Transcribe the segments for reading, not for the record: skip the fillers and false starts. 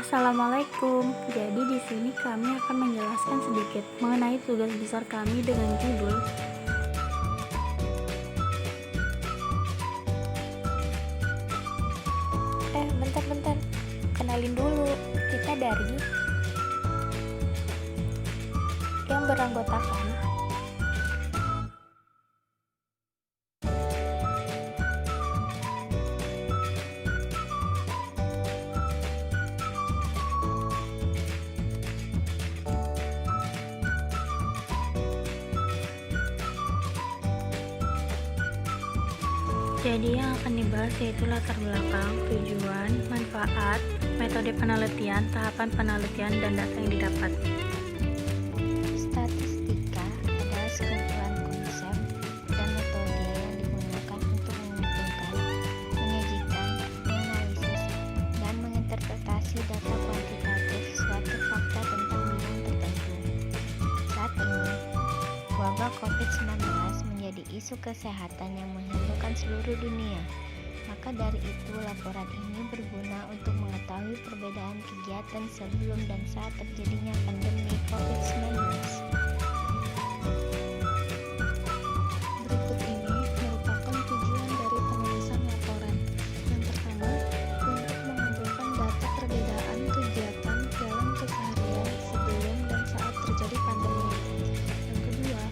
Assalamualaikum. Jadi di sini kami akan menjelaskan sedikit mengenai tugas besar kami dengan judul Bentar. Kenalin dulu, kita dari yang beranggotakan Jadi yang akan dibahas yaitu latar belakang, tujuan, manfaat, metode penelitian, tahapan penelitian, dan data yang didapat. statistika adalah sekumpulan konsep dan metode yang digunakan untuk mengumpulkan, menyajikan, menganalisis, dan menginterpretasi data kuantitatif suatu fakta tentang bidang tertentu. Saat ini, wabah COVID-19 menjadi isu kesehatan yang menghebohkan seluruh dunia. Maka dari itu, laporan ini berguna untuk mengetahui perbedaan kegiatan sebelum dan saat terjadinya pandemi COVID-19. Berikut ini merupakan tujuan dari penulisan laporan. Yang pertama, untuk mengumpulkan data perbedaan kegiatan dalam keseharian sebelum dan saat terjadi pandemi. Yang kedua,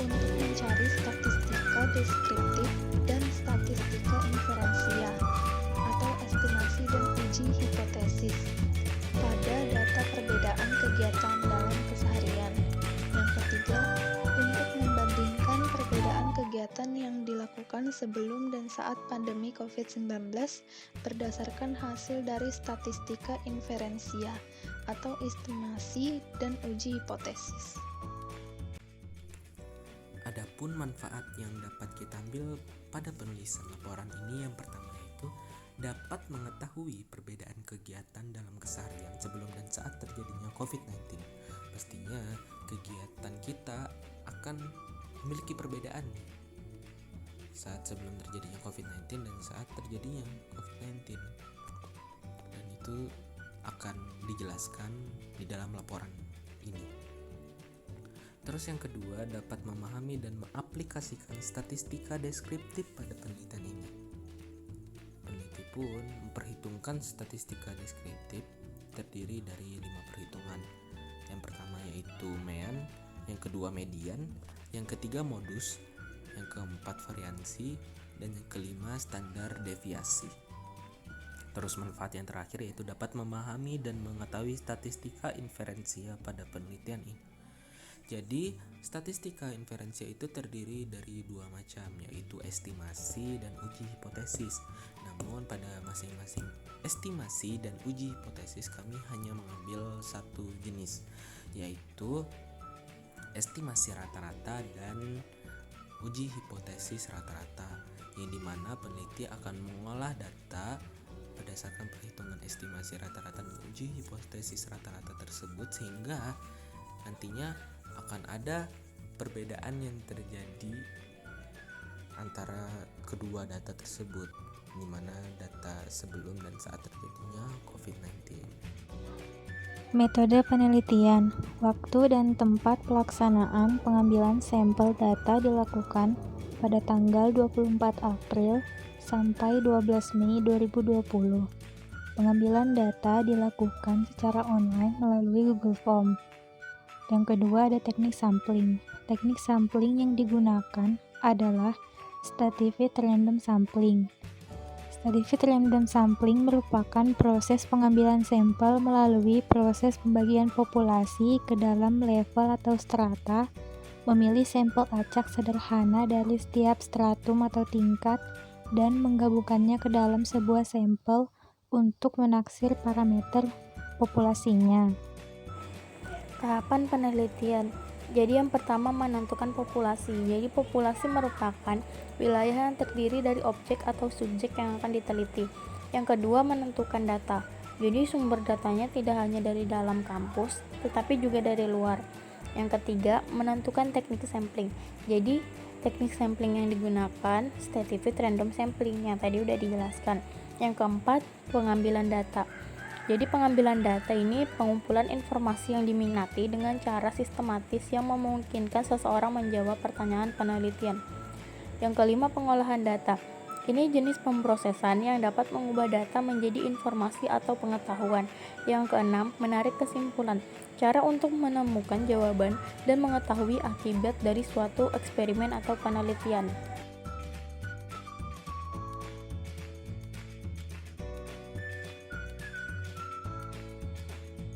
untuk mencari statistika deskriptif dan statistika inferensia atau estimasi dan uji hipotesis pada data perbedaan kegiatan dalam keseharian. Yang ketiga, untuk membandingkan perbedaan kegiatan yang dilakukan sebelum dan saat pandemi COVID-19 berdasarkan hasil dari statistika inferensia atau estimasi dan uji hipotesis. Adapun manfaat yang dapat kita ambil pada penulisan laporan ini, yang pertama yaitu dapat mengetahui perbedaan kegiatan dalam keseharian sebelum dan saat terjadinya COVID-19. Pastinya kegiatan kita akan memiliki perbedaan saat sebelum terjadinya COVID-19 dan saat terjadinya COVID-19. Dan itu akan dijelaskan di dalam laporan ini. Terus yang kedua, dapat memahami dan mengaplikasikan statistika deskriptif pada penelitian ini. Peneliti pun memperhitungkan statistika deskriptif terdiri dari 5 perhitungan. Yang pertama yaitu mean, yang kedua median, yang ketiga modus, yang keempat variansi, dan yang kelima standar deviasi. Terus manfaat yang terakhir yaitu dapat memahami dan mengetahui statistika inferensia pada penelitian ini. Jadi, statistika inferensia itu terdiri dari 2 macam, yaitu estimasi dan uji hipotesis. Namun pada masing-masing estimasi dan uji hipotesis kami hanya mengambil satu jenis, yaitu estimasi rata-rata dan uji hipotesis rata-rata, yang dimana peneliti akan mengolah data berdasarkan perhitungan estimasi rata-rata dan uji hipotesis rata-rata tersebut, sehingga nantinya akan ada perbedaan yang terjadi antara kedua data tersebut, di mana data sebelum dan saat terjadinya COVID-19. Metode penelitian, waktu dan tempat pelaksanaan pengambilan sampel data dilakukan pada tanggal 24 April sampai 12 Mei 2020. Pengambilan data dilakukan secara online melalui Google Form. Yang kedua ada teknik sampling. Teknik sampling yang digunakan adalah Stratified Random Sampling. Stratified Random Sampling merupakan proses pengambilan sampel melalui proses pembagian populasi ke dalam level atau strata, memilih sampel acak sederhana dari setiap stratum atau tingkat, dan menggabungkannya ke dalam sebuah sampel untuk menaksir parameter populasinya. Tahapan penelitian. Jadi yang pertama menentukan populasi. Jadi populasi merupakan wilayah yang terdiri dari objek atau subjek yang akan diteliti. Yang kedua menentukan data. Jadi sumber datanya tidak hanya dari dalam kampus, tetapi juga dari luar. Yang ketiga menentukan teknik sampling. Jadi teknik sampling yang digunakan Stratified Random Sampling yang tadi udah dijelaskan. Yang keempat pengambilan data. Jadi pengambilan data ini pengumpulan informasi yang diminati dengan cara sistematis yang memungkinkan seseorang menjawab pertanyaan penelitian. Yang kelima, pengolahan data. Ini jenis pemrosesan yang dapat mengubah data menjadi informasi atau pengetahuan. Yang keenam, menarik kesimpulan. Cara untuk menemukan jawaban dan mengetahui akibat dari suatu eksperimen atau penelitian.